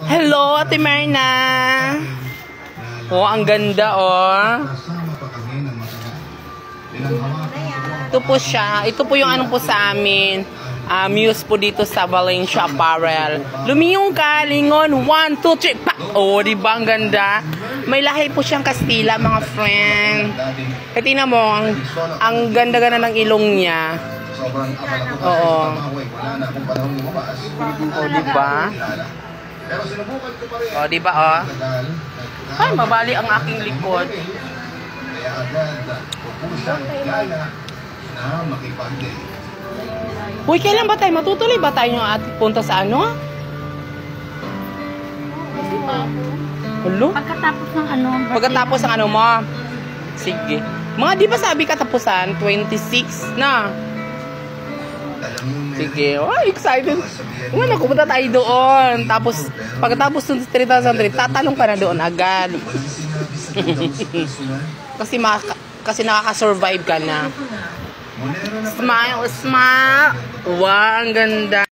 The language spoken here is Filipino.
Hello, Ate Marna. Oh, ang ganda, oh. Ito po siya. Ito po yung ano po sa amin. Muse po dito sa Valencia Apparel. Lumiyong ka, lingon. 1, 2, 3, pa! Oh, diba? Ang ganda. May lahi po siyang Kastila, mga friend. Kaya tingnan mo, ang ganda-ganda ng ilong niya. Oo. Oh, diba? Oh, diba, oh? Ay, mabali ang aking likod. Uy, kailan ba tayo? Matutuloy ba tayo at punta sa ano? Hello? Pagkatapos ng ano? Pagkatapos ng ano mo? Sige. Mga di ba sabi katapusan? 26 na. Sige. Oh, excited. Ano, pumunta tayo doon. Tapos, pagkatapos ng 3,003, tatanong ka na doon agad. kasi nakaka-survive ka na. Smile, smile. Wow, ang ganda.